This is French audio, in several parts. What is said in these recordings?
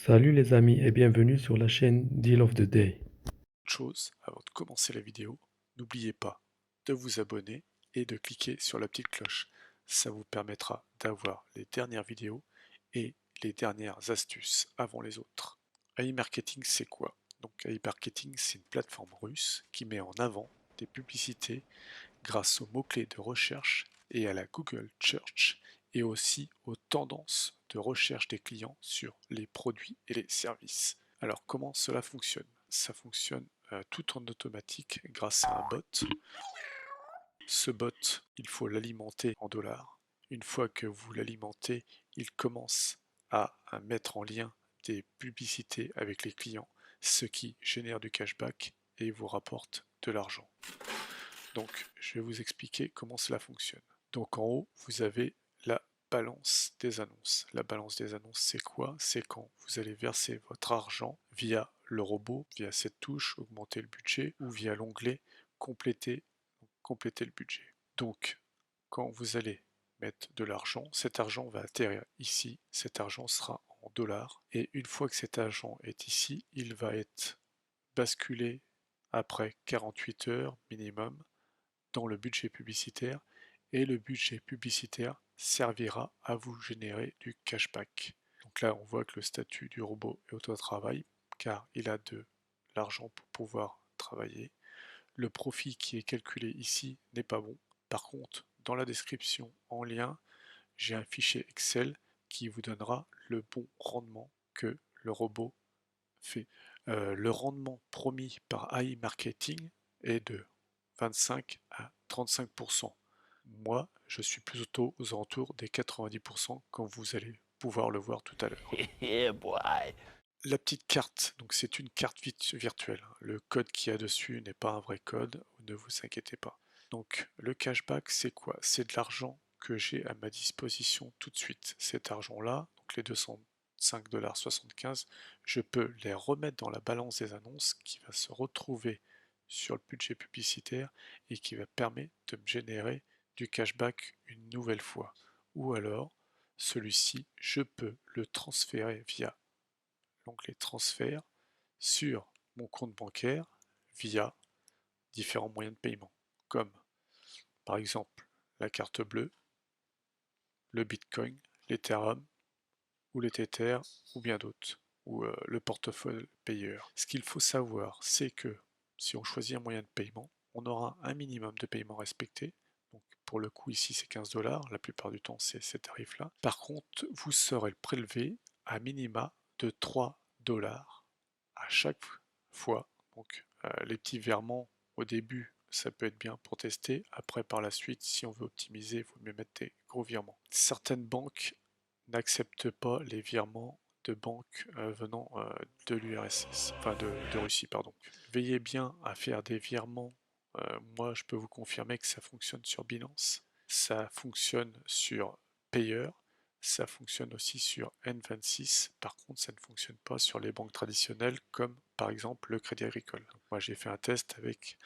Salut les amis et bienvenue sur la chaîne Deal of the Day. Chose, avant de commencer la vidéo, n'oubliez pas de vous abonner et de cliquer sur la petite cloche. Ça vous permettra d'avoir les dernières vidéos et les dernières astuces avant les autres. AI Marketing, c'est quoi? Donc AI Marketing, c'est une plateforme russe qui met en avant des publicités grâce aux mots-clés de recherche et à la Google Search et aussi aux tendances de recherche des clients sur les produits et les services. Alors comment cela fonctionne? Ça fonctionne tout en automatique grâce à un bot. Ce bot, il faut l'alimenter en dollars. Une fois que vous l'alimentez, il commence à mettre en lien des publicités avec les clients, ce qui génère du cashback et vous rapporte de l'argent. Donc, je vais vous expliquer comment cela fonctionne. Donc, en haut, vous avez la balance des annonces. La balance des annonces, c'est quoi? C'est quand vous allez verser votre argent via le robot, via cette touche, augmenter le budget, ou via l'onglet compléter, compléter le budget. Donc, quand vous allez mettre de l'argent, cet argent va atterrir ici, cet argent sera en dollars, et une fois que cet argent est ici, il va être basculé après 48 heures minimum dans le budget publicitaire et le budget publicitaire servira à vous générer du cashback. Donc là, on voit que le statut du robot est auto-travail car il a de l'argent pour pouvoir travailler. Le profit qui est calculé ici n'est pas bon. Par contre, dans la description en lien, j'ai un fichier Excel qui vous donnera le bon rendement que le robot fait. Le rendement promis par AI Marketing est de 25 à 35%. Moi, je suis plutôt aux alentours des 90% comme vous allez pouvoir le voir tout à l'heure. Yeah, boy. La petite carte, donc c'est une carte virtuelle. Le code qu'il y a dessus n'est pas un vrai code, ne vous inquiétez pas. Donc le cashback, c'est quoi? C'est de l'argent que j'ai à ma disposition tout de suite. Cet argent-là, donc les 205,75 $, je peux les remettre dans la balance des annonces qui va se retrouver sur le budget publicitaire et qui va permettre de me générer du cashback une nouvelle fois. Ou alors, celui-ci, je peux le transférer via l'onglet transfert sur mon compte bancaire via différents moyens de paiement, comme par exemple la carte bleue, le Bitcoin, l'Ethereum ou les Tether ou bien d'autres, ou le portefeuille payeur. Ce qu'il faut savoir, c'est que si on choisit un moyen de paiement, on aura un minimum de paiement respecté. Donc pour le coup ici c'est 15 $, la plupart du temps c'est ces tarifs-là. Par contre, vous serez prélevé à minima de 3 $ à chaque fois. Donc les petits virements au début, ça peut être bien pour tester. Après, par la suite, si on veut optimiser, il faut mieux mettre des gros virements. Certaines banques n'acceptent pas les virements de banques venant de l'URSS, enfin de Russie, pardon. Veillez bien à faire des virements. Moi, je peux vous confirmer que ça fonctionne sur Binance, ça fonctionne sur Payer, ça fonctionne aussi sur N26. Par contre, ça ne fonctionne pas sur les banques traditionnelles comme par exemple le Crédit Agricole. Donc, moi, j'ai fait un test avec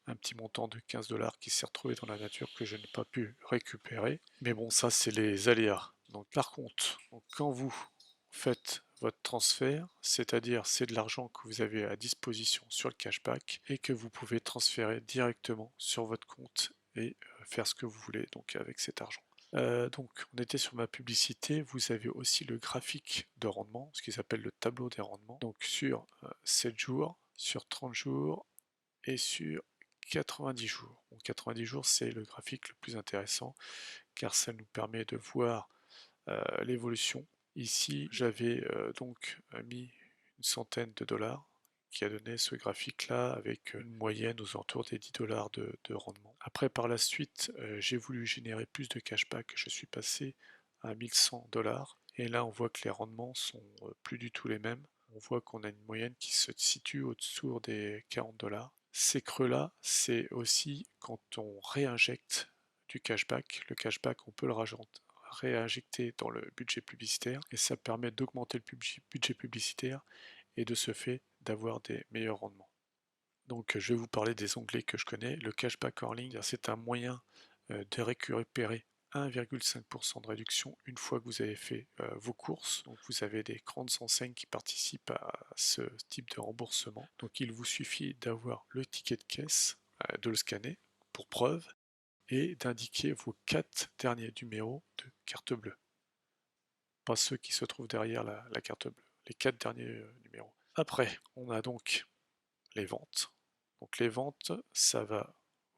un petit montant de 15 $ qui s'est retrouvé dans la nature que je n'ai pas pu récupérer. Mais bon, ça, c'est les aléas. Donc, par contre, quand vous faites votre transfert, c'est-à-dire c'est de l'argent que vous avez à disposition sur le cashback et que vous pouvez transférer directement sur votre compte et faire ce que vous voulez donc avec cet argent. Donc on était sur ma publicité, vous avez aussi le graphique de rendement, ce qui s'appelle le tableau des rendements, donc sur 7 jours, sur 30 jours et sur 90 jours. Donc 90 jours c'est le graphique le plus intéressant car ça nous permet de voir l'évolution. Ici j'avais donc mis une centaine de dollars qui a donné ce graphique là avec une moyenne aux alentours des 10 $ de rendement. Après par la suite j'ai voulu générer plus de cashback, je suis passé à 1100 $ et là on voit que les rendements sont plus du tout les mêmes. On voit qu'on a une moyenne qui se situe au-dessous des 40 $. Ces creux là c'est aussi quand on réinjecte du cashback. Le cashback on peut le réinjecter dans le budget publicitaire et ça permet d'augmenter le budget publicitaire et de ce fait d'avoir des meilleurs rendements. Donc je vais vous parler des onglets que je connais. Le cashback earning, c'est un moyen de récupérer 1,5% de réduction une fois que vous avez fait vos courses. Donc vous avez des grandes enseignes qui participent à ce type de remboursement. Donc il vous suffit d'avoir le ticket de caisse, de le scanner pour preuve et d'indiquer vos 4 derniers numéros de carte bleue. Pas ceux qui se trouvent derrière la carte bleue, les 4 derniers numéros. Après, on a donc les ventes. Donc les ventes, ça va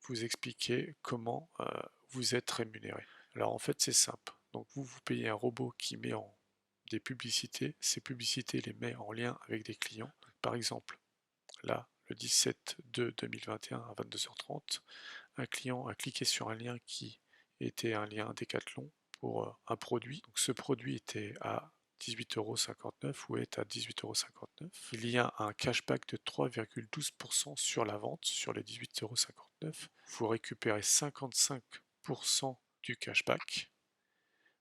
vous expliquer comment vous êtes rémunéré. Alors en fait c'est simple, donc vous payez un robot qui met en des publicités, ces publicités les met en lien avec des clients. Donc, par exemple, là, le 17/2/2021 à 22h30, un client a cliqué sur un lien qui était un lien Decathlon pour un produit. Donc ce produit était à 18,59 € ou est à 18,59 €. Il y a un cashback de 3,12% sur la vente, sur les 18,59 €. Vous récupérez 55% du cashback,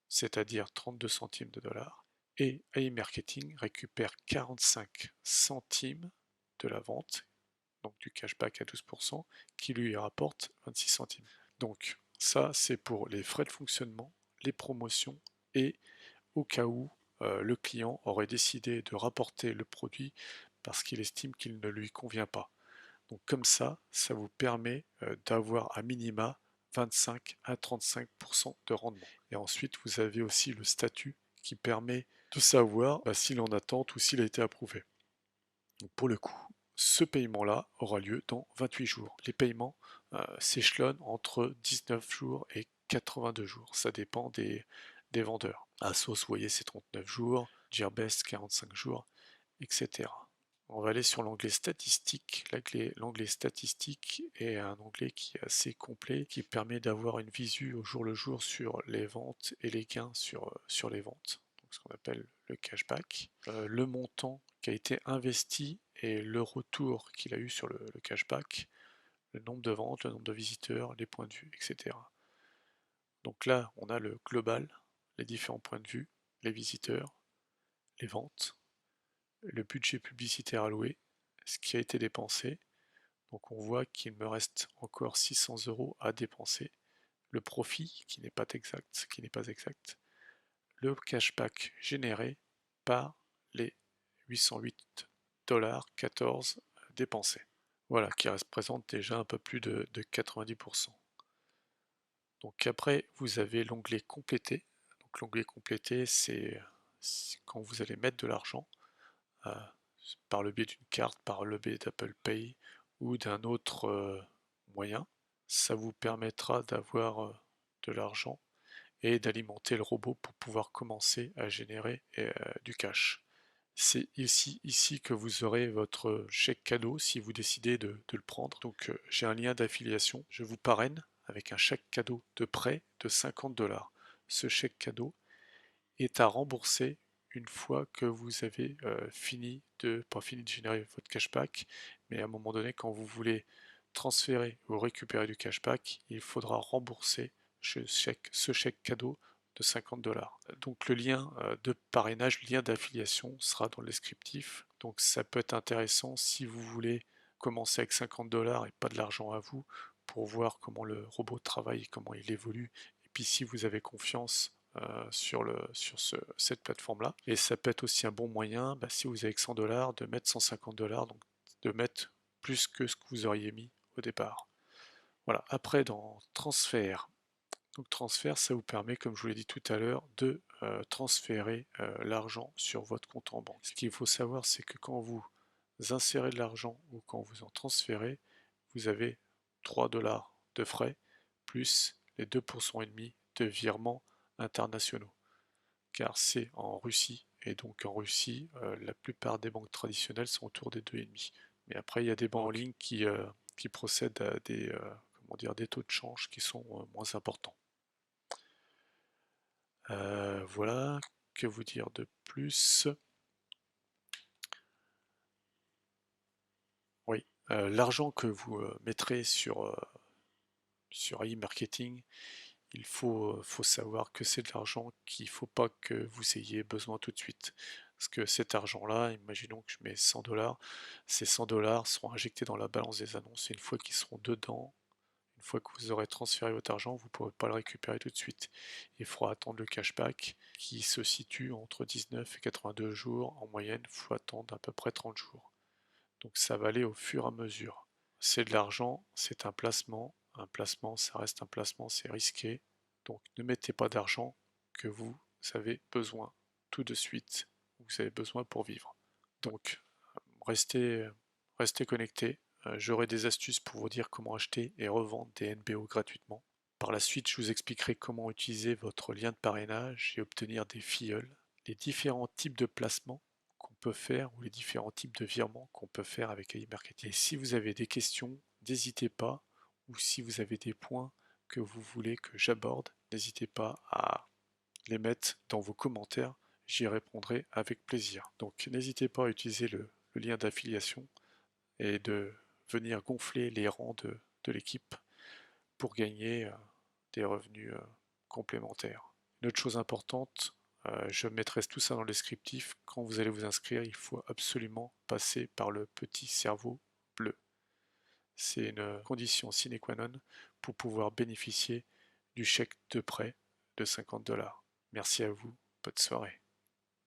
c'est-à-dire 32 centimes de dollars. Et iMarketing récupère 45 centimes de la vente, donc du cashback à 12%, qui lui rapporte 26 centimes. Donc ça, c'est pour les frais de fonctionnement, les promotions et au cas où le client aurait décidé de rapporter le produit parce qu'il estime qu'il ne lui convient pas. Donc comme ça vous permet d'avoir à minima 25 à 35% de rendement. Et ensuite, vous avez aussi le statut qui permet de savoir s'il en attente ou s'il a été approuvé. Donc pour le coup, ce paiement-là aura lieu dans 28 jours. Les paiements s'échelonnent entre 19 jours et 82 jours. Ça dépend des vendeurs. Asos, vous voyez, c'est 39 jours, Gearbest 45 jours, etc. On va aller sur l'onglet statistique. L'onglet statistique est un onglet qui est assez complet, qui permet d'avoir une visu au jour le jour sur les ventes et les gains sur les ventes, donc ce qu'on appelle le cashback, le montant qui a été investi et le retour qu'il a eu sur le cashback, le nombre de ventes, le nombre de visiteurs, les points de vue, etc. Donc là, on a le global, les différents points de vue, les visiteurs, les ventes, le budget publicitaire alloué, ce qui a été dépensé. Donc on voit qu'il me reste encore 600 € à dépenser. Le profit qui n'est pas exact, le cashback généré par les 808,14 $ dépensés. Voilà, qui représente déjà un peu plus de 90%. Donc après, vous avez l'onglet compléter. Donc l'onglet compléter, c'est quand vous allez mettre de l'argent par le biais d'une carte, par le biais d'Apple Pay ou d'un autre moyen. Ça vous permettra d'avoir de l'argent et d'alimenter le robot pour pouvoir commencer à générer du cash. C'est ici que vous aurez votre chèque cadeau si vous décidez de le prendre. Donc j'ai un lien d'affiliation, je vous parraine avec un chèque cadeau de prêt de 50 $. Ce chèque cadeau est à rembourser une fois que vous avez pas fini de générer votre cashback, mais à un moment donné, quand vous voulez transférer ou récupérer du cashback, il faudra rembourser ce chèque cadeau de 50 $. Donc le lien de parrainage, le lien d'affiliation sera dans le descriptif. Donc ça peut être intéressant si vous voulez commencer avec 50 $ et pas de l'argent à vous pour voir comment le robot travaille, comment il évolue. Et puis si vous avez confiance sur cette plateforme-là. Et ça peut être aussi un bon moyen, si vous avez que 100 $, de mettre 150 $, donc de mettre plus que ce que vous auriez mis au départ. Voilà, après dans transfert. Donc transfert, ça vous permet, comme je vous l'ai dit tout à l'heure, de transférer l'argent sur votre compte en banque. Ce qu'il faut savoir, c'est que quand vous insérez de l'argent ou quand vous en transférez, vous avez 3 $ de frais plus les 2,5% de virements internationaux, car c'est en Russie, et donc en Russie, la plupart des banques traditionnelles sont autour des 2,5. Mais après, il y a des banques en ligne qui procèdent à des taux de change qui sont moins importants. Voilà, que vous dire de plus? Oui, l'argent que vous mettrez sur e-marketing, il faut savoir que c'est de l'argent qu'il ne faut pas que vous ayez besoin tout de suite. Parce que cet argent-là, imaginons que je mets 100 $, ces 100 $ seront injectés dans la balance des annonces et une fois qu'ils seront dedans, Une fois que vous aurez transféré votre argent, vous ne pourrez pas le récupérer tout de suite. Il faudra attendre le cashback qui se situe entre 19 et 82 jours en moyenne, il faut attendre à peu près 30 jours. Donc ça va aller au fur et à mesure. C'est de l'argent, c'est un placement. Un placement, ça reste un placement, c'est risqué. Donc ne mettez pas d'argent que vous avez besoin tout de suite, vous avez besoin pour vivre. Donc restez, restez connectés. J'aurai des astuces pour vous dire comment acheter et revendre des NBO gratuitement. Par la suite, je vous expliquerai comment utiliser votre lien de parrainage et obtenir des filleuls, les différents types de placements qu'on peut faire ou les différents types de virements qu'on peut faire avec AI Marketing. Et si vous avez des questions, n'hésitez pas, ou si vous avez des points que vous voulez que j'aborde, n'hésitez pas à les mettre dans vos commentaires, j'y répondrai avec plaisir. Donc n'hésitez pas à utiliser le lien d'affiliation et de venir gonfler les rangs de l'équipe pour gagner des revenus complémentaires. Une autre chose importante, je mettrai tout ça dans le descriptif, quand vous allez vous inscrire, il faut absolument passer par le petit cerveau bleu. C'est une condition sine qua non pour pouvoir bénéficier du chèque de prêt de 50 $. Merci à vous, bonne soirée.